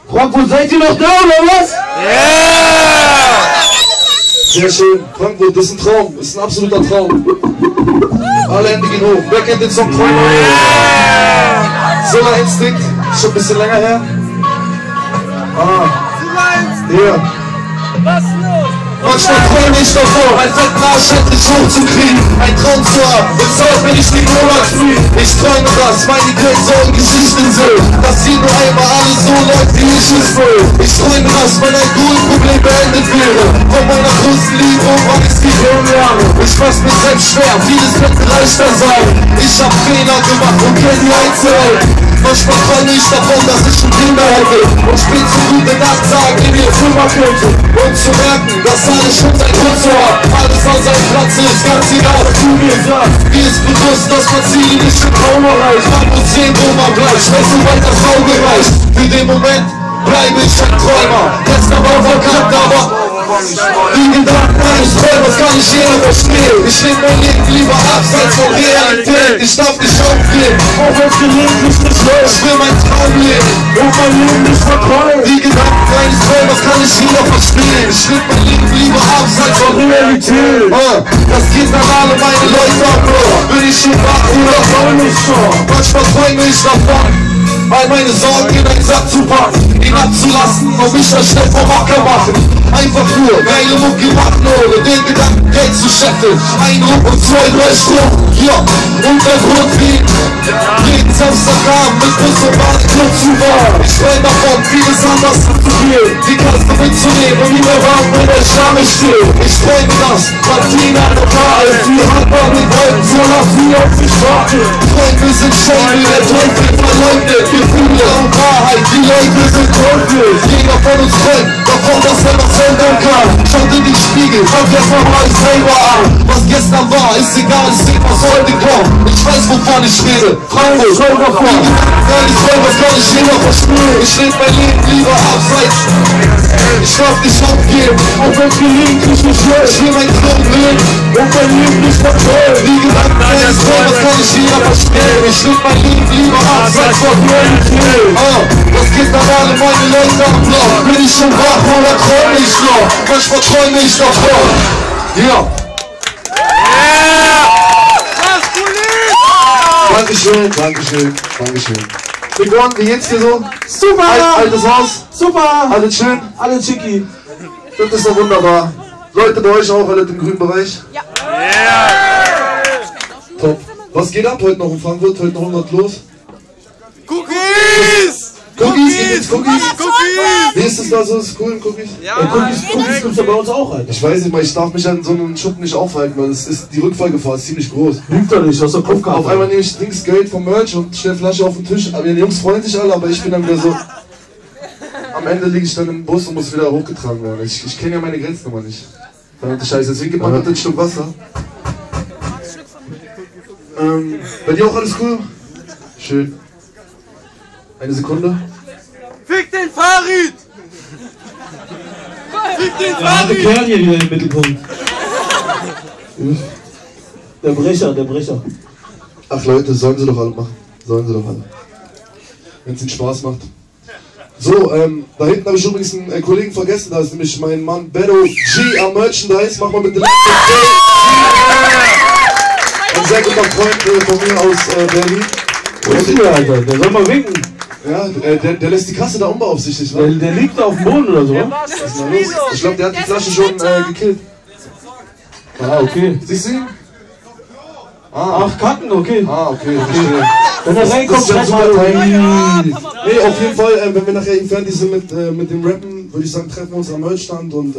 Frankfurt, seid ihr noch da oder was? Yeah! Sehr schön. Frankfurt, das ist ein Traum. Das ist ein absoluter Traum. Alle Hände gehen hoch. Wer kennt den Song Träumer? Solar Instinct. Schon ein bisschen länger her. Ja. Manchmal träume ich davor, ein fetten Arsch endlich hochzukriegen, ein Traum zu haben, bezahlt bin ich die Monat-Free. Ich träume das, meine Ideen sollen Geschichten sind, dass hier nur einmal alles so läuft, wie ich es will. Ich träume das, wenn ein Problem beendet wäre, von meiner größten Liebe weiß die Jahre. Ich mach's mir selbst schwer, vieles könnte leichter sein. Ich hab Fehler gemacht und kenn die Einzelheiten. Manchmal träume ich davon, dass ich schon Kinder hätte und spät zu gute Nacht sagen, die mir Firma könnte. Und zu merken, dass alles schon sein Grund so hat. Alles an seinem Platz ist, ganz egal, was du mir sagst. Mir ist bewusst, dass man Ziele nicht im Traum erreicht. Man muss sehen, wo man bleibt, schnell so weit das Auge reicht. Für den Moment bleibe ich ein Träumer. Jetzt aber verkackt, aber die Gedanken eines Träumers kann nicht jeder verstehen. Ich lebe mein Leben lieber abseits von Realität. Ich darf nicht aufgeben, auch wenn's gelegentlich nicht läuft. Ich will mein Traum leben und mein Leben nicht verträumen. Die Gedanken eines Träumers kann nicht jeder verstehen. Ich lebe mein Leben lieber abseits von Realität. Das geht an alle meine Leute ab, bin ich schon wach oder träume ich schon? Manchmal träume ich davon, all meine Sorgen in einen Sack zu packen, ihn abzulassen und mich dann schnell vom Acker machen. Einfach nur geile Mucke machen, ohne den Gedanken Geld zu scheffeln. Ein Ruck und 2, 3 Stunden, ja, Untergrund wie jeden Samstagabend mit Bus und Bahn Club zu fahren. Ich träume davon, vieles anders zu gehen, die Kaste mitzunehmen und nie mehr warten, wenn der Schame steht. Ich träume das, Martina lokal, die Handball mit Wolken so nach wie auf mich warten. Träume sind schön, wie der Teufel verleugnet. Gefühle und Wahrheit, die Leute sind teuflisch. Jeder von uns träumt davon, dass er noch verändern kann. Schaut in den Spiegel, schaut erstmal mal selber an. Was gestern war, ist egal, es sieht, was heute kommt. Ich weiß, wovon ich rede. Frankfurt, schau mal vor. Ich träume, was kann ich jeder verstehen. Ich lebe mein Leben lieber abseits. Ich darf nicht aufgeben, auch wenn gelegentlich nicht läuft. Ich will mein Traum leben und mein Leben nicht verträumen. Die Gedanken eines Träumers kann nicht jeder verstehen. Ich lebe mein Leben lieber abseits von Realität. Das geht an alle meine Leute am Block. Bin ich schon wach oder träume ich noch? Manchmal träume ich davon. Ja. Dankeschön, Dankeschön, Dankeschön. Big One, wie geht's dir so? Super! Altes Haus? Super! Alles schön? Alles schicki. Das ist doch wunderbar. Leute bei euch auch, alle im grünen Bereich? Ja! Top. Was geht ab heute noch in Frankfurt? Heute noch irgendwas los? Cookies! Cookies? Cookies! Wie ist das da so? Ist cool, Cookies? Ja! Cookies gibt's ja bei uns auch, Alter. Ich weiß nicht mal, ich darf mich an so einem Schuppen nicht aufhalten, weil die Rückfallgefahr ist ziemlich groß. Lügt doch nicht, du hast doch Kopf gehabt. Auf einmal nehme ich links Geld vom Merch und stelle Flasche auf den Tisch. Aber die Jungs freuen sich alle, aber ich bin dann wieder so. Am Ende liege ich dann im Bus und muss wieder hochgetragen werden. Ich kenne ja meine Grenznummer nicht. Verdammte Scheiße, deswegen gibt man heute ein Stück Wasser. Bei dir auch alles cool? Schön. Eine Sekunde. Fick den Farid! Fick den Der harte Farid! Kerl hier wieder im Mittelpunkt. Der Brecher, der Brecher. Ach Leute, sollen sie doch alle machen. Sollen sie doch alle. Wenn es ihnen Spaß macht. So, da hinten habe ich übrigens einen Kollegen vergessen, da ist nämlich mein Mann Benno G am Merchandise. Mach mal bitte ein sehr guter Freund von mir aus Berlin. Wo ist der, Alter? Der soll mal winken. Ja, der lässt die Kasse da unbeaufsichtigt. Der liegt auf dem Boden oder so. Was ist denn da los? Ich glaube, der hat die Flasche schon gekillt. Ah, okay. Siehst du ihn? Ach, Kacken, okay. Ah, okay, verstehe. Wenn er reinkommt, Das ist ja schreib super mal. Timing. Nee, auf jeden Fall, wenn wir nachher fertig sind mit dem Rappen, würde ich sagen, treffen wir uns am Merchstand und